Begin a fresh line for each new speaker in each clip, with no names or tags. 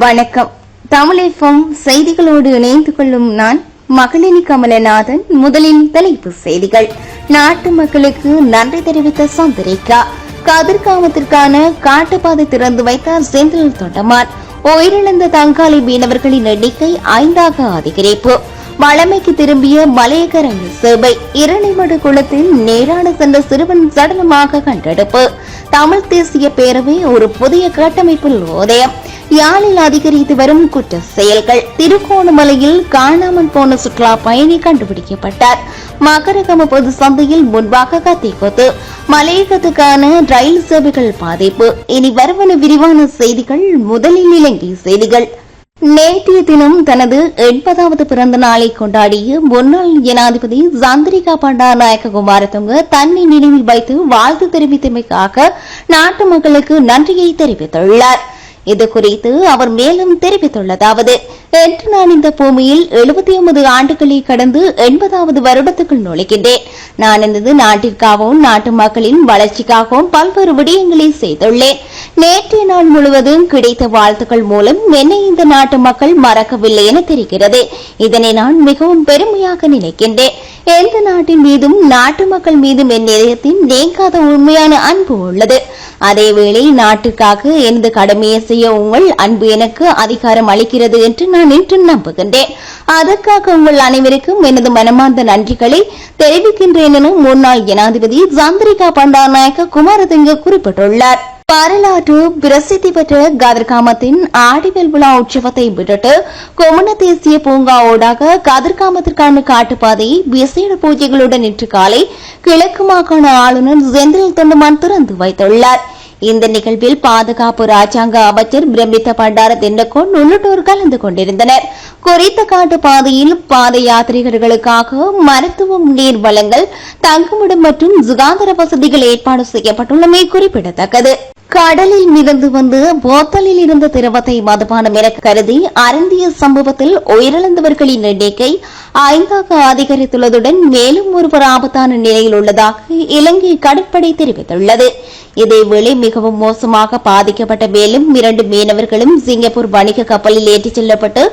வணக்கம். தமிழகம் செய்திகளோடு இணைந்து கொள்ளும் நான் மகளினி கமலநாதன். முதலில் தலைப்பு செய்திகள். நாட்டு மக்களுக்கு நன்றி தெரிவித்த சந்திரிகா. கதிர்காமத்திற்கான காட்டுப்பாதை திறந்து வைத்தார் செந்தில் தொண்டமான். உயிரிழந்த தங்காளி மீனவர்களின் எண்ணிக்கை 5ஆக அதிகரிப்பு. வளமைக்கு திரும்பிய மலையக ரயில் சேவை. இரணிமடு குளத்தில் நேரான சென்ற சிறுவன் சடலமாக கண்டெடுப்பு. தமிழ் தேசிய பேரவை ஒரு புதிய கட்டமைப்பில் உதயம். யாழில் அதிகரித்து வரும் குற்ற செயல்கள். திருகோணமலையில் காணாமல் போன சுற்றுலா பயணி கண்டுபிடிக்கப்பட்டார். மகரகம பொது சந்தையில் முன்பாக கத்திக்கொத்து. மலையகத்துக்கான ரயில் சேவைகள் பாதிப்பு. இனி வருவன விரிவான செய்திகள். முதலில் இலங்கை செய்திகள். நேற்றைய தினம் தனது 80வது பிறந்த நாளை கொண்டாடிய முன்னாள் ஜனாதிபதி சந்திரிகா பண்டாரநாயக்க குமாரதுங்க தன்னை நினைவில் வைத்து வாழ்த்து தெரிவித்தமைக்காக நாட்டு மக்களுக்கு நன்றியை தெரிவித்துள்ளார். இதுகுறித்து அவர் மேலும் தெரிவித்துள்ளதாவது: இன்று நான் இந்த பூமியில் 79 ஆண்டுகளை கடந்து 80வது வருடத்துக்குள் நுழைகின்றேன். நான் எனது நாட்டிற்காகவும் நாட்டு மக்களின் வளர்ச்சிக்காகவும் பல்வேறு விடயங்களை செய்துள்ளேன். நேற்றைய நாள் முழுவதும் கிடைத்த வாழ்த்துக்கள் மூலம் என்னை இந்த நாட்டு மக்கள் மறக்கவில்லை என தெரிகிறது. இதனை நான் மிகவும் பெருமையாக நினைக்கின்றேன். எந்த நாட்டின் மீதும் நாட்டு மக்கள் மீதும் என் இதயத்தின் நீங்காத உண்மையான அன்பு உள்ளது. அதேவேளை நாட்டுக்காக எனது கடமையை செய்ய உங்கள் அன்பு எனக்கு அதிகாரம் அளிக்கிறது என்று நான் இன்று நம்புகின்றேன். அதற்காக உங்கள் அனைவருக்கும் எனது மனமார்ந்த நன்றிகளை தெரிவிக்கின்றேன் என முன்னாள் ஜனாதிபதி சந்திரிகா பண்டாரநாயக்க குமாரதுங்க குறிப்பிட்டுள்ளார். வரலாற்று பிரசித்தி பெற்ற கதிர்காமத்தின் ஆடிவெல் விழா உற்சவத்தை முன்னிட்டு கொமன தேசிய பூங்கா ஊடாக கதிர்காமத்திற்கான காட்டுப்பாதையை விசேட பூஜைகளுடன் இன்று காலை கிழக்கு மாகாண ஆளுநர் செந்தில் தொண்டமான் திறந்து வைத்துள்ளார். இந்த நிகழ்வில் பாதுகாப்பு ராஜாங்க அமைச்சர் பிரமித்த பண்டார தின்னகோன் உள்ளிட்டோர் கலந்து கொண்டிருந்தனர். குறித்த காட்டு பாதையில் பாத யாத்திரிகர்களுக்காக மருத்துவம், நீர் வளங்கள், தங்குமிடம் மற்றும் சுகாதார வசதிகள் ஏற்பாடு செய்யப்பட்டுள்ளமை குறிப்பிடத்தக்கது. கடலில் மிதந்து வந்து போத்தலில் இருந்த திரவத்தை மதுபானம் என கருதி அருந்திய சம்பவத்தில் உயிரிழந்தவர்களின் எண்ணிக்கை 5ஆக அதிகரித்துள்ளதுடன் மேலும் ஒருவர் ஆபத்தான நிலையில் உள்ளதாக இலங்கை கடற்படை தெரிவித்துள்ளது. இதேவேளை மிகவும் மோசமாக பாதிக்கப்பட்ட மேலும் 2 மீனவர்களும் சிங்கப்பூர் வணிக கப்பலில் ஏற்றிச் செல்லப்பட்டு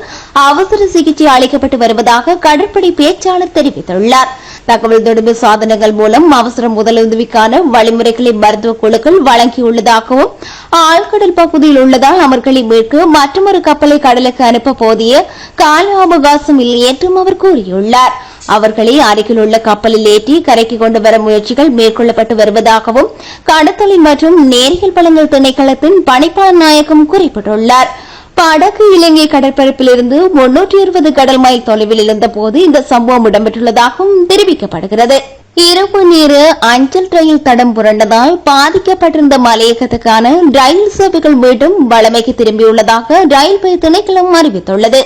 அவசர சிகிச்சை அளிக்கப்பட்டு வருவதாக கடற்படை பேச்சாளர் தெரிவித்துள்ளார். தகவல் தொடர்பு சாதனங்கள் மூலம் அவசர முதலுதவிக்கான வழிமுறைகளை மருத்துவ குழுக்கள் வழங்கியுள்ளதாகவும் ஆழ்கடல் பகுதியில் உள்ளதால் அவர்களை மீட்க மற்றொரு கப்பலை கடலுக்கு அனுப்ப போதிய கால அவகாசம் இல்லை என்றும் அவர் கூறியுள்ளார். அவர்களை அருகில் உள்ள கப்பலில் ஏற்றி கரைக்கு கொண்டு வர முயற்சிகள் மேற்கொள்ளப்பட்டு வருவதாகவும் கடத்தொழில் மற்றும் நேரியல் வளங்கள் திணைக்களத்தின் பணிப்பாளர் நாயகம் குறிப்பிட்டுள்ளார். படகு இலங்கை கடற்பரப்பிலிருந்து 320 கடல் மைல் தொலைவில் இருந்தபோது இந்த சம்பவம் இடம்பெற்றுள்ளதாகவும் தெரிவிக்கப்படுகிறது. இரவு நேர அஞ்சல் ரயில் தடம் புரண்டதால் பாதிக்கப்பட்டிருந்த மலையகத்துக்கான ரயில் சேவைகள் மீண்டும் வளமைக்கு திரும்பியுள்ளதாக ரயில்வே திணைக்களம் அறிவித்துள்ளது.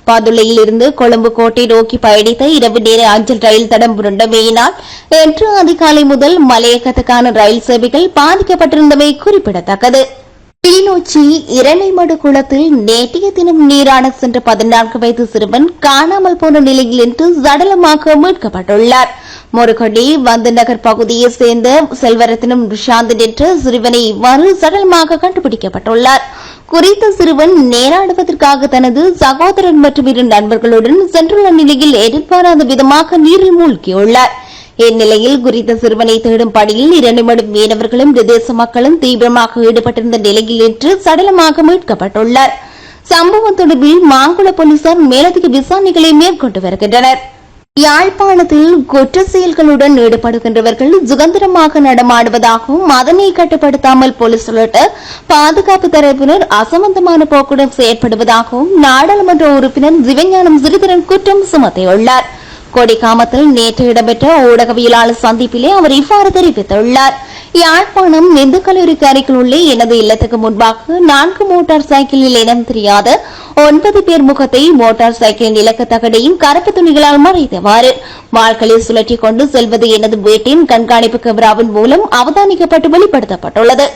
பதுளையில் இருந்து கொழும்பு கோட்டை நோக்கி பயணித்த இரவு நேர அஞ்சல் ரயில் தடம் புரண்டமையினால் இன்று அதிகாலை முதல் மலையகத்துக்கான ரயில் சேவைகள் பாதிக்கப்பட்டிருந்தமை குறிப்பிடத்தக்கது. கிளிநொச்சி இரணைமடு குளத்தில் நேற்றைய தினம் நீராட சென்ற 14 வயது சிறுவன் காணாமல் போன நிலையில் இன்று சடலமாக மீட்கப்பட்டுள்ளார். முருகொண்டி வந்தநகர் பகுதியைச் சேர்ந்த செல்வரத்தினம் ரிஷாந்த் என்ற சிறுவனை இவ்வாறு சடலமாக கண்டுபிடிக்கப்பட்டுள்ளார். குறித்த சிறுவன் நீராடுவதற்காக தனது சகோதரன் மற்றும் 2 நண்பர்களுடன் சென்றுள்ள நிலையில் எதிர்பாராத விதமாக நீரில் மூழ்கியுள்ளார். இந்நிலையில் குறித்த சிறுவனை தேடும் பணியில் 2 மீனவர்களும் பிரதேச மக்களும் தீவிரமாக ஈடுபட்டிருந்த நிலையில் இன்று சடலமாக மீட்கப்பட்டுள்ளார். சம்பவம் தொடர்பில் மாங்குள போலீசார் மேலதிக விசாரணைகளை மேற்கொண்டு வருகின்றனர். யாழ்ப்பாணத்தில் குற்ற செயல்களுடன் ஈடுபடுகின்றவர்கள் சுதந்திரமாக நடமாடுவதாகவும் அதனை கட்டுப்படுத்தாமல் போலீஸ் உள்ளிட்ட பாதுகாப்பு தரப்பினர் அசம்பந்தமான போக்குடன் செயற்படுவதாகவும் நாடாளுமன்ற உறுப்பினர் சிவஞானம் சிறிதரன் குற்றம் சுமத்தியுள்ளார். கொடிகாமத்தில் நேற்று இடம்பெற்ற ஊடகவியலாளர் சந்திப்பிலே அவர் இவ்வாறு தெரிவித்துள்ளார். யாழ்ப்பாணம் இந்து கல்லூரிக்கு அருகில் உள்ள எனது இல்லத்துக்கு முன்பாக 4 மோட்டார் சைக்கிளில் இனம் தெரியாத 9 பேர் முகத்தை மோட்டார் சைக்கிளின் இலக்க தகடையும் கருப்பு துணிகளால் மறைத்தவாறு வாள்களில் சுழற்றிக் கொண்டு செல்வது எனது வீட்டின் கண்காணிப்பு கேமராவின் மூலம் அவதானிக்கப்பட்டு வெளிப்படுத்தப்பட்டுள்ளது.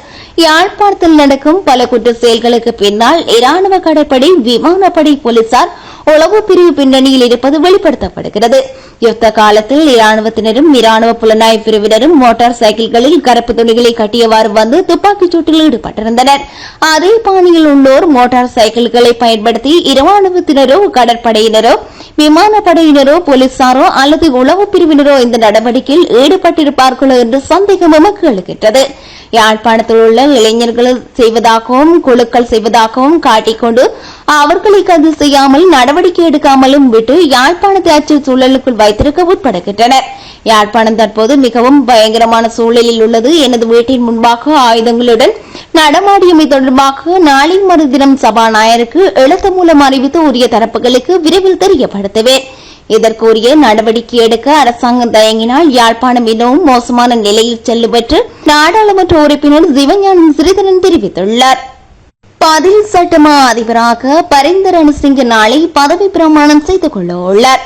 யாழ்ப்பாணத்தில் நடக்கும் பல குற்ற செயல்களுக்கு பின்னால் இராணுவ கடற்படை, விமானப்படை, போலீசார், உளவு பிரிவு பின்னணியில் இருப்பது வெளிப்படுத்தப்படுகிறது. யுத்த காலத்தில் இராணுவத்தினரும் இராணுவ புலனாய்வு பிரிவினரும் மோட்டார் சைக்கிள்களில் கருப்பு துணிகளை கட்டியவாறு வந்து துப்பாக்கிச் சூட்டில் ஈடுபட்டிருந்தனர். அதே பாணியில் உள்ளோர் மோட்டார் சைக்கிள்களை பயன்படுத்தி இராணுவத்தினரோ, கடற்படையினரோ, விமானப்படையினரோ, போலீசாரோ அல்லது உளவு பிரிவினரோ இந்த நடவடிக்கையில் ஈடுபட்டிருப்பார்களோ என்ற சந்தேகம் எமக்கு எழுகின்றது. யாழ்ப்பாணத்தில் உள்ள இளைஞர்கள் செய்வதாகவும் குழுக்கள் செய்வதாகவும் காட்டிக்கொண்டு அவர்களை கைது செய்யாமல் நடவடிக்கை எடுக்காமலும் விட்டு யாழ்ப்பாணத்தை அச்ச சூழலுக்குள் வைத்திருக்க உட்படுகின்றனர். யாழ்ப்பாணம் தற்போது மிகவும் பயங்கரமான சூழலில் உள்ளது. எனது வீட்டின் முன்பாக ஆயுதங்களுடன் நடமாடியமை தொடர்பாக நாளை மறுதினம் சபாநாயகருக்கு எழுத்து மூலம் அறிவித்து உரிய தரப்புகளுக்கு விரைவில் தெரியப்படுத்துவேன். இதற்குரிய நடவடிக்கை எடுக்க அரசாங்கம் தயங்கினால் யாழ்ப்பாணம் மிகவும் மோசமான நிலையில் செல்லும் என்று நாடாளுமன்ற உறுப்பினர் சிவஞானம் ஸ்ரீதரன் தெரிவித்துள்ளார். பதில் சட்டமா அதிபராக பரிந்த ரணசிங்க நாளை பதவி பிரமாணம் செய்து கொள்ள உள்ளார்.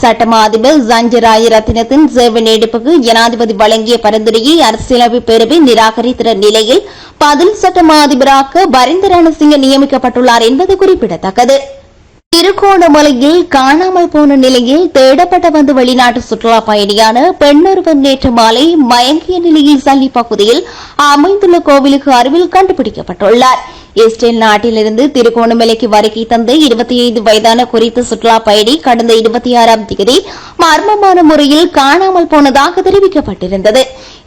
சட்டமா அதிபர் சஞ்சராய ரத்தினத்தின் சேவை நீடிப்புக்கு ஜனாதிபதி வழங்கிய பரிந்துரையை அரசியலமைப்பு பேரவை நிராகரித்த நிலையில் பதில் சட்டமா அதிபராக பரிந்த ரணசிங்க நியமிக்கப்பட்டுள்ளார் என்பது குறிப்பிடத்தக்கது. திருகோணமலையில் காணாமல் போன நிலையில் தேடப்பட்ட வந்த வெளிநாட்டு சுற்றுலா பயணியான பெண்ணொருவர் நேற்று மாலை மயங்கிய நிலையில் சல்லி பகுதியில் அமைந்துள்ள கோவிலுக்கு அருகில் கண்டுபிடிக்கப்பட்டுள்ளார். இஸ்ரேல் நாட்டிலிருந்து திருகோணமலைக்கு வருகை தந்த 25 வயதான குறித்த சுற்றுலா பயணி கடந்த 26ஆம் தேதி மர்மமான முறையில் காணாமல் போனதாக தெரிவிக்கப்பட்டிருந்தது.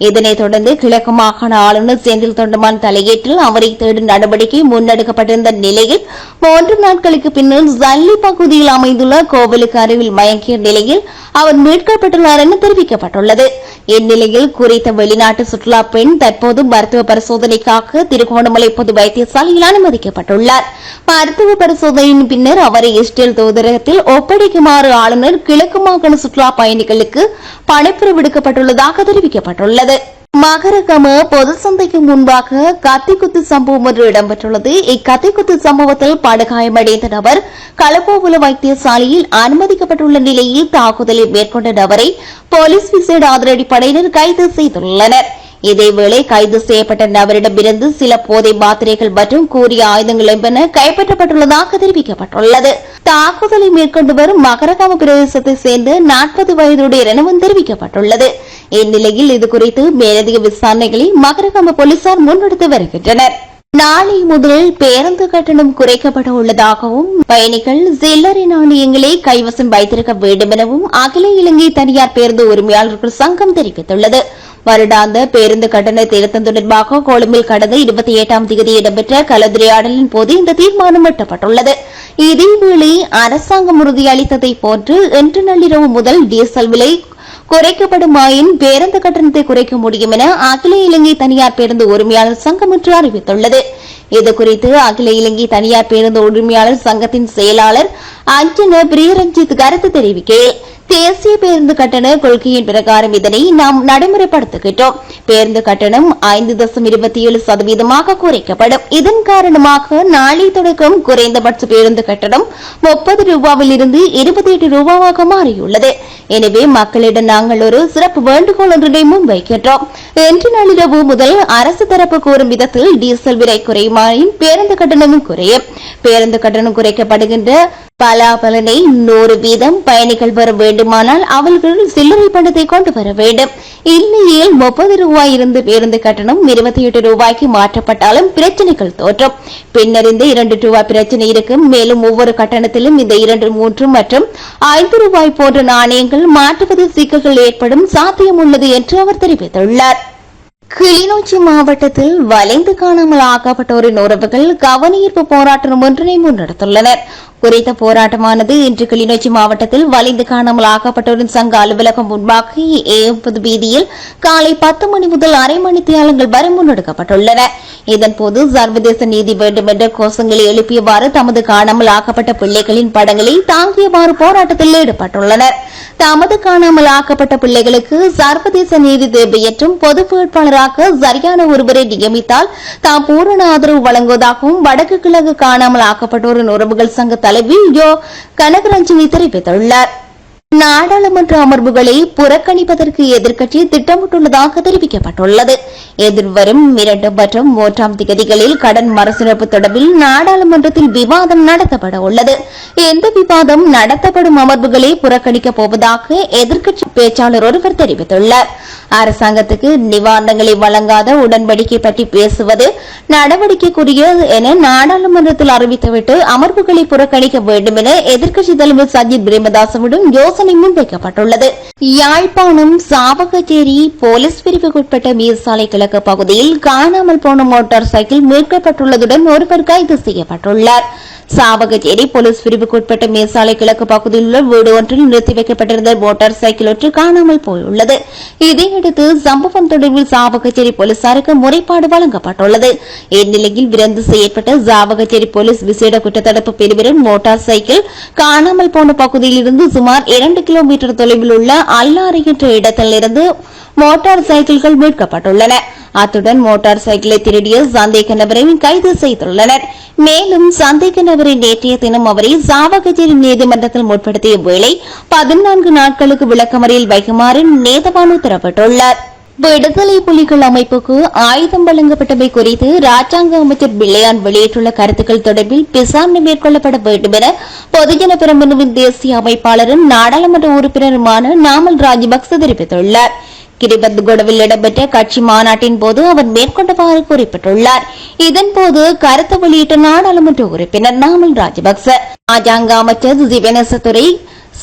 இதனைத் தொடர்ந்து கிழக்கு மாகாண ஆளுநர் செந்தில் தொண்டமான் தலையீட்டில் அவரை தேடும் நடவடிக்கை முன்னெடுக்கப்பட்டிருந்த நிலையில் 3 நாட்களுக்கு பின்னர் சல்லி பகுதியில் அமைந்துள்ள கோவிலுக்கு அருகில் மயங்கிய நிலையில் அவர் மீட்கப்பட்டுள்ளார் என தெரிவிக்கப்பட்டுள்ளது. இந்நிலையில் குறித்த வெளிநாட்டு சுற்றுலா பெண் தற்போது மருத்துவ பரிசோதனைக்காக திருகோணமலை பொது வைத்தியசாலையில் அனுமதிக்கப்பட்டுள்ளார். மருத்துவ பரிசோதனையின் பின்னர் அவரை இஸ்ரேல் தூதரகத்தில் ஒப்படைக்குமாறு ஆளுநர் கிழக்கு மாகாண சுற்றுலா பயணிகளுக்கு பணிப்புரை விடுக்கப்பட்டுள்ளதாக தெரிவிக்கப்பட்டுள்ளது. மகரகம பொது சந்தைக்கு முன்பாக கத்திக்குத்து சம்பவம் ஒன்று இடம்பெற்றுள்ளது. இக்கத்திக்குத்து சம்பவத்தில் படுகாயமடைந்த நபர் களப்போவுல வைத்தியசாலையில் அனுமதிக்கப்பட்டுள்ள நிலையில் தாக்குதலை மேற்கொண்ட நபரை போலீஸ் விசேட அதிரடிப்படையினர் கைது செய்துள்ளனர். இதேவேளை கைது செய்யப்பட்ட நபரிடமிருந்து சில போதை மாத்திரைகள் மற்றும் கூறிய ஆயுதங்கள் என்பன கைப்பற்றப்பட்டுள்ளதாக தெரிவிக்கப்பட்டுள்ளது. தாக்குதலை மேற்கொண்டவர் மகரகாம பிரதேசத்தை சேர்ந்த 40 வயதுடைய எனவும் தெரிவிக்கப்பட்டுள்ளது. இந்நிலையில் இதுகுறித்து மேலதிக விசாரணைகளை மகரகாம போலீசார் முன்னெடுத்து வருகின்றனர். நாளை முதல் பேருந்து கட்டணம் குறைக்கப்பட உள்ளதாகவும் பயணிகள் சில்லறை நாணயங்களை கைவசம் வைத்திருக்க வேண்டும் எனவும் அகில இலங்கை தனியார் பேருந்து உரிமையாளர்கள் சங்கம் தெரிவித்துள்ளது. வருடாந்த பேருந்து கட்டண திருத்தம் தொடர்பாக கொழும்பில் கடந்த 28ஆம் தேதி இடம்பெற்ற கலந்துரையாடலின் போது இந்த தீர்மானம் எட்டப்பட்டுள்ளது. இதேவேளை அரசாங்கம் உறுதியளித்ததைப் போன்று இன்று நள்ளிரவு முதல் டீசல் விலை குறைக்கப்படுமாயின் பேருந்து கட்டணத்தை குறைக்க முடியும் என அகில இலங்கை தனியார் பேருந்து உரிமையாளர் சங்கம் இன்று அறிவித்துள்ளது. இதுகுறித்து அகில இலங்கை தனியார் பேருந்து உரிமையாளர் சங்கத்தின் செயலாளர் அஞ்சன பிரியரஞ்சித் கருத்து தெரிவிக்கையில், தேசிய பேருந்து கட்டண கொள்கையின் பிரகாரம் இதனை நாம் நடைமுறைப்படுத்துகின்றோம். பேருந்து கட்டணம் 5.27% குறைக்கப்படும். இதன் காரணமாக நாளை தொடக்கம் குறைந்தபட்ச பேருந்து கட்டணம் 30 ரூபாவில் இருந்து 28 ரூபாவாக மாறியுள்ளது. எனவே மக்களிடம் நாங்கள் ஒரு சிறப்பு வேண்டுகோள் ஒன்றினை முன்வைக்கின்றோம். இன்று நள்ளிரவு முதல் அரசு தரப்பு கூறும் விதத்தில் டீசல் விலை குறையுமாயின் பேருந்து கட்டணமும் குறையும். பேருந்து கட்டணம் குறைக்கப்படுகின்ற பலாபலனை 100% பயணிகள் பெற வேண்டுமானால் அவர்கள் சில்லறை பணத்தை கொண்டு வர வேண்டும். இல்லையில் 30 ரூபாய் இருந்து பேருந்து கட்டணம் 28 ரூபாய்க்கு மாற்றப்பட்டாலும் பிரச்சனைகள் தோற்றும். பின்னர் இந்த 2 ரூபாய் பிரச்சனை இருக்கும். மேலும் ஒவ்வொரு கட்டணத்திலும் இந்த 2, 3 மற்றும் 5 ரூபாய் போன்ற நாணயங்கள் மாற்றுவதில் சிக்கல்கள் ஏற்படும் சாத்தியம் உள்ளது என்று அவர் தெரிவித்துள்ளார். கிளிநொச்சி மாவட்டத்தில் வலைந்து காணாமல் ஆக்கப்பட்டோரின் உறவுகள் கவனஈர்ப்பு போராட்டம் ஒன்றினை முன்னெடுத்துள்ளனர். குறித்த போராட்டமானது இன்று கிளிநொச்சி மாவட்டத்தில் வலைந்து காணாமல் ஆக்கப்பட்டோரின் சங்க அலுவலகம் முன்பாக ஏ வீதியில் காலை 10 மணி முதல் அரை மணி தியாலங்கள் வரை முன்னெடுக்கப்பட்டுள்ளன. இதன்போது சர்வதேச நீதி வேண்டும் என்ற கோஷங்களை எழுப்பியவாறு தமது காணாமல் ஆக்கப்பட்ட பிள்ளைகளின் படங்களை தாங்கியவாறு போராட்டத்தில் ஈடுபட்டுள்ளனர். தமது காணாமல் ஆக்கப்பட்ட பிள்ளைகளுக்கு சர்வதேச நீதி தேவை என்றும் பொது வேட்பாளராக சரியான ஒருவரை நியமித்தால் தாம் பூரண ஆதரவு வழங்குவதாகவும் வடக்கு கிழக்கு காணாமல் ஆக்கப்பட்டோரின் உறவுகள் சங்க தலைவி யோ கனகரஞ்சினி தெரிவித்துள்ளார். நாடாளுமன்ற அமர்வுகளை புறக்கணிப்பதற்கு எதிர்க்கட்சி திட்டமிட்டுள்ளதாக தெரிவிக்கப்பட்டுள்ளது. எதிர்வரும் 2 மற்றும் 3ஆம் தேதிகளில் கடன் மறுசீரமைப்பு தொடர்பில் நாடாளுமன்றத்தில் விவாதம் நடத்தப்பட உள்ளது. இந்த விவாதம் நடத்தப்படும் அமர்வுகளை புறக்கணிக்கப் போவதாக எதிர்க்கட்சி பேச்சாளர் ஒருவர் தெரிவித்துள்ளார். அரசாங்கத்துக்கு நிவாரணங்களை வழங்காத உடன்படிக்கை பற்றி பேசுவது நடவடிக்கைக்குரியது என நாடாளுமன்றத்தில் அறிவித்துவிட்டு அமர்வுகளை புறக்கணிக்க வேண்டும் என எதிர்க்கட்சித் தலைவர் சஜித் பிரேமதாசவிடம் யோசனை முன்வைக்கப்பட்டுள்ளது. யாழ்ப்பாணம் சாவகச்சேரி போலீஸ் பிரிவுக்குட்பட்ட மீர்சாலை கிழக்கு பகுதியில் காணாமல் போன மோட்டார் சைக்கிள் மீட்கப்பட்டுள்ளதுடன் ஒருவர் கைது செய்யப்பட்டுள்ளார். சாவகச்சேரி போலீஸ் பிரிவுக்குட்பட்ட மேசாலை கிழக்கு பகுதியில் உள்ள வீடு ஒன்றில் நிறுத்தி வைக்கப்பட்டிருந்த மோட்டார் சைக்கிள் ஒன்று காணாமல் போயுள்ளது. இதையடுத்து சம்பவம் தொடர்பில் சாவகச்சேரி போலீசாருக்கு முறைப்பாடு வழங்கப்பட்டுள்ளது. இந்நிலையில் விரைந்து செயற்பட்ட சாவகச்சேரி போலீஸ் விசேட குற்றத்தடுப்பு பிரிவினர் மோட்டார் சைக்கிள் காணாமல் போன பகுதியிலிருந்து சுமார் 2 கிலோமீட்டர் தொலைவில் உள்ள அல்லாறு என்ற இடத்திலிருந்து மோட்டார் சைக்கிள்கள் மீட்கப்பட்டுள்ளன. அத்துடன் மோட்டார் சைக்கிளை திருடிய சந்தேக நபரை கைது செய்துள்ளனர். மேலும் சந்தேக நபரை நேற்றைய தினம் அவரை சாவகச்சேரி நீதிமன்றத்தில் முற்படுத்திய வேளை 14 நாட்களுக்கு விளக்கமறியல் வைக்குமாறு நீதவான் உத்தரவிட்டுள்ளார். விடுதலை புலிகள் அமைப்புக்கு ஆயுதம் வழங்கப்பட்டமை குறித்து ராஜாங்க அமைச்சர் பிள்ளையான் வெளியிட்டுள்ள கருத்துக்கள் தொடர்பில் விசாரணை மேற்கொள்ளப்பட வேண்டும் என பொதுஜன பெரமுனவின் தேசிய அமைப்பாளரும் நாடாளுமன்ற உறுப்பினருமான நாமல் ராஜபக்ச தெரிவித்துள்ளார். கிரிபத்கொடவில் இடம்பெற்ற கட்சி மாநாட்டின் போது அவர் மேற்கொண்டவாறு குறிப்பிட்டுள்ளார். இதன்போது கருத்து வெளியிட்ட நாடாளுமன்ற உறுப்பினர் நாமல் ராஜபக்ச ராஜாங்க அமைச்சர் சிவனேசத்துறை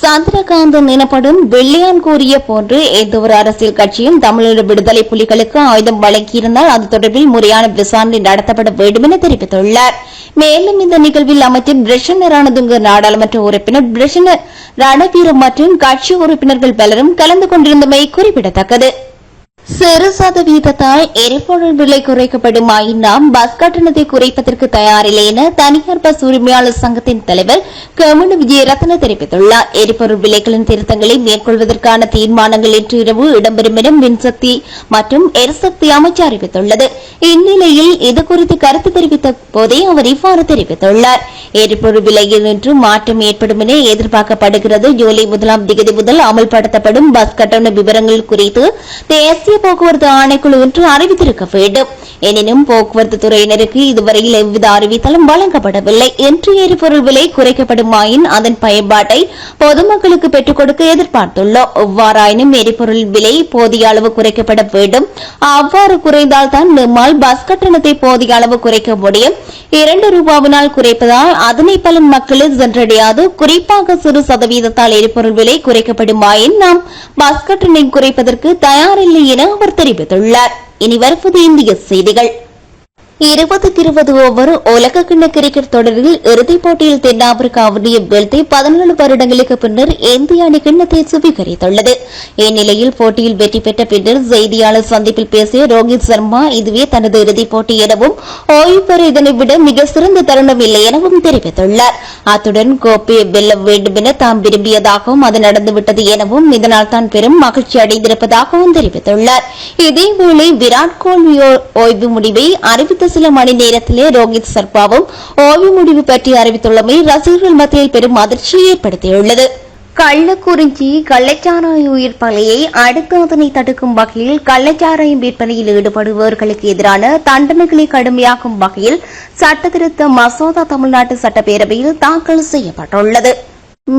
சந்திரகாந்தன் எனப்படும் வெள்ளையான் கூறிய போன்று எந்தவொரு அரசியல் கட்சியும் தமிழக விடுதலை புலிகளுக்கு ஆயுதம் வழங்கியிருந்தால் அது தொடர்பில் முறையான விசாரணை நடத்தப்பட வேண்டும் என தெரிவித்துள்ளார். மேலும் இந்த நிகழ்வில் அமைச்சர் பிரஷன ரணதுங்க நாடாளுமன்ற உறுப்பினர் பிரஷன ரணவீரம் மற்றும் கட்சி உறுப்பினர்கள் பலரும் கலந்து கொண்டிருந்தமை குறிப்பிடத்தக்கது. சிறு சதவீதத்தால் எரிபொருள் விலை குறைக்கப்படுமாயின் நாம் பஸ் கட்டணத்தை குறைப்பதற்கு தயாரில்லை என தனியார் பஸ் உரிமையாளர் சங்கத்தின் தலைவர் கமனு விஜயரத்ன தெரிவித்துள்ளார். எரிபொருள் விலைகளின் திருத்தங்களை மேற்கொள்வதற்கான தீர்மானங்கள் இன்று இரவு இடம்பெறும் என மின்சக்தி மற்றும் எரிசக்தி அமைச்சு அறிவித்துள்ளது. இந்நிலையில் இதுகுறித்து கருத்து தெரிவித்த போதே அவர் இவ்வாறு தெரிவித்துள்ளார். எரிபொருள் விலையில் இன்று மாற்றம் ஏற்படும் என எதிர்பார்க்கப்படுகிறது. ஜூலை 1ஆம் தேதி முதல் அமல்படுத்தப்படும் பஸ் கட்டண விவரங்கள் குறித்து தேசிய போக்குவரத்து ஆணைக்குழு ஒன்று அறிவித்திருக்க வேண்டும். எனினும் போக்குவரத்து துறையினருக்கு இதுவரையில் எவ்வித அறிவித்தலும் வழங்கப்படவில்லை. என்று எரிபொருள் விலை குறைக்கப்படுமாயின் அதன் பயன்பாட்டை பொதுமக்களுக்கு பெற்றுக் கொடுக்க எதிர்பார்த்துள்ளோம். எவ்வாறாயினும் எரிபொருள் விலை போதிய அளவு குறைக்கப்பட வேண்டும். அவ்வாறு குறைந்தால்தான் நம்மால் பஸ் கட்டணத்தை போதிய அளவு குறைக்க முடியும். 2 ரூபாவினால் குறைப்பதால் அதனை பலன் மக்களுக்கு சென்றடையாது. குறிப்பாக சிறு சதவீதத்தால் எரிபொருள் விலை குறைக்கப்படுமாயின் நாம் பஸ் கட்டணம் குறைப்பதற்கு தயாரில்லை என அவர் தெரிவித்துள்ளார். இனி வருவது இந்திய செய்திகள். 20 ஓவர் உலகக்கிண்ண கிரிக்கெட் தொடரில் இறுதிப் போட்டியில் தென்னாப்பிரிக்காவினை வீழ்த்தி 17 வருடங்களுக்கு பின்னர் இந்திய அணி கிண்ணத்தை சுவீகரித்துள்ளது. இந்நிலையில் போட்டியில் வெற்றி பெற்ற பின்னர் செய்தியாளர் சந்திப்பில் பேசிய ரோஹித் சர்மா இதுவே தனது இறுதிப் போட்டி எனவும் ஓய்வு பெற இதனை விட மிக சிறந்த தருணம் இல்லை எனவும் தெரிவித்துள்ளார். அத்துடன் கோப்பையை வெல்ல வேண்டும் என தாம் விரும்பியதாகவும் அது நடந்துவிட்டது எனவும் இதனால் தான் பெரும் மகிழ்ச்சி அடைந்திருப்பதாகவும் தெரிவித்துள்ளார். இதேவேளை விராட் கோலி ஓய்வு முடிவை அறிவித்த சில மணி நேரத்திலே ரோஹித் சர்மாவும் ஓய்வு முடிவு பற்றி அறிவித்துள்ளமை ரசிகர்கள் மத்தியில் பெரும் அதிர்ச்சியை ஏற்படுத்தியுள்ளது. கள்ளக்குறிச்சி கள்ளச்சாராய உயிர் பலியை அடுத்து அதனை தடுக்கும் வகையில் கள்ளச்சாராயம் விற்பனையில் ஈடுபடுபவர்களுக்கு எதிரான தண்டனைகளை கடுமையாக்கும் வகையில் சட்டத்திருத்த மசோதா தமிழ்நாட்டு சட்டப்பேரவையில் தாக்கல் செய்யப்பட்டுள்ளது.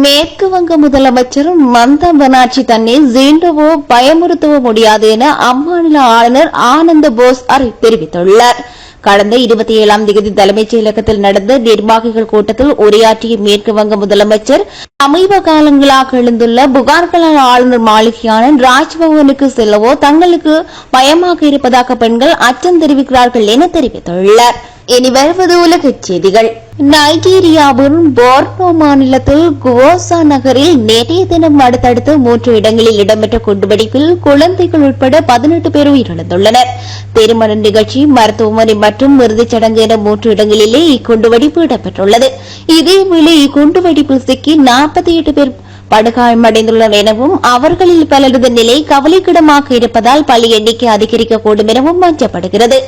மேற்கு வங்க முதலமைச்சர் மம்தா பானர்ஜி தன்னை சீண்டவோ பயமுறுத்தவோ முடியாது என அம்மாநில ஆளுநர் ஆனந்த போஸ் தெரிவித்துள்ளார். கடந்த 27ஆம் தேதி தலைமைச் செயலகத்தில் நடந்த நிர்வாகிகள் கூட்டத்தில் உரையாற்றிய மேற்கு வங்க முதலமைச்சர் சமீப காலங்களாக எழுந்துள்ள புகார்களால் ஆளுநர் மாளிகையான ராஜ்பவனுக்கு செல்லவோ தங்களுக்கு பயமாக இருப்பதாக பெண்கள் அச்சம் தெரிவிக்கிறார்கள் என தெரிவித்துள்ளார். இனி வருவது உலகச் செய்திகள். நைஜீரியாவின் போர்னோ மாநிலத்தில் குவோசா நகரில் நேற்றைய தினம் அடுத்தடுத்து 3 இடங்களில் இடம்பெற்ற குண்டுவெடிப்பில் குழந்தைகள் உட்பட 18 பேர் உயிரிழந்துள்ளனர். திருமண நிகழ்ச்சி, மருத்துவமனை மற்றும் இறுதிச் சடங்கு என 3 இடங்களிலே இக்குண்டுவெடிப்பு இடம்பெற்றுள்ளது. இதேவேளை இக்குண்டுவெடிப்பில் சிக்கி 48 பேர் படுகாயமடைந்துள்ளனர் எனவும் அவர்களில் பலரது நிலை கவலைக்கிடமாக இருப்பதால் பலி எண்ணிக்கை அதிகரிக்கக்கூடும் எனவும் அஞ்சப்படுகிறது.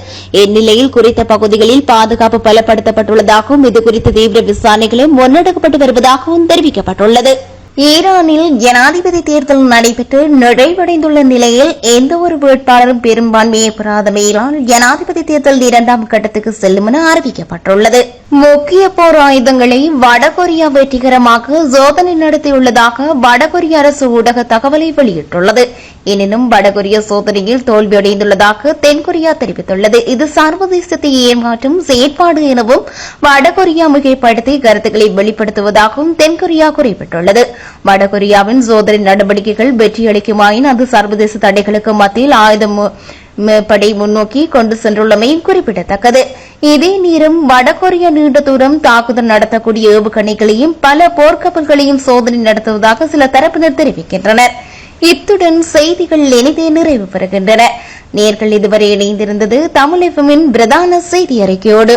இந்நிலையில் குறித்த பகுதிகளில் பாதுகாப்பு பலப்படுத்தப்பட்டுள்ளதாகவும் இதுகுறித்து தீவிர விசாரணைகளும் முன்னெடுக்கப்பட்டு வருவதாகவும் தெரிவிக்கப்பட்டுள்ளது. ஈரானில் ஜனாதிபதி தேர்தல் நடைபெற்று நிறைவடைந்துள்ள நிலையில் எந்தவொரு வேட்பாளரும் பெரும்பான்மையை பெறாதமையினால் ஜனாதிபதி தேர்தல் 2ஆம் கட்டத்துக்கு செல்லும் என அறிவிக்கப்பட்டுள்ளது. முக்கிய போர் ஆயுதங்களை வடகொரியா வெற்றிகரமாக சோதனை நடத்தியுள்ளதாக வடகொரிய அரசு ஊடக தகவலை வெளியிட்டுள்ளது. எனினும் வடகொரிய சோதனையில் தோல்வியடைந்துள்ளதாக தென்கொரியா தெரிவித்துள்ளது. இது சர்வதேசத்தை ஏமாற்றும் செயற்பாடு எனவும் வடகொரியா மிகைப்படுத்தி கருத்துக்களை வெளிப்படுத்துவதாகவும் தென்கொரியா குறிப்பிட்டுள்ளது. வடகொரியாவின் சோதனை நடவடிக்கைகள் வெற்றியளிக்குமாயின் அது சர்வதேச தடைகளுக்கு மத்தியில் ஆயுதம் படை முன்னோக்கி கொண்டு சென்றுள்ளமையும் குறிப்பிடத்தக்கது. இதே நேரம் வடகொரியா நீண்ட தூரம் தாக்குதல் நடத்தக்கூடிய ஏவுகணைகளையும் பல போர்க்கப்பல்களையும் சோதனை நடத்துவதாக சில தரப்பினர் தெரிவிக்கின்றனர். இத்துடன் செய்திகள் இனிதே நிறைவு பெறுகின்றன. நேர்கள் இதுவரை இணைந்திருந்தது தமிழ் எஃப்எம்மின் பிரதான செய்தி அறிக்கையோடு.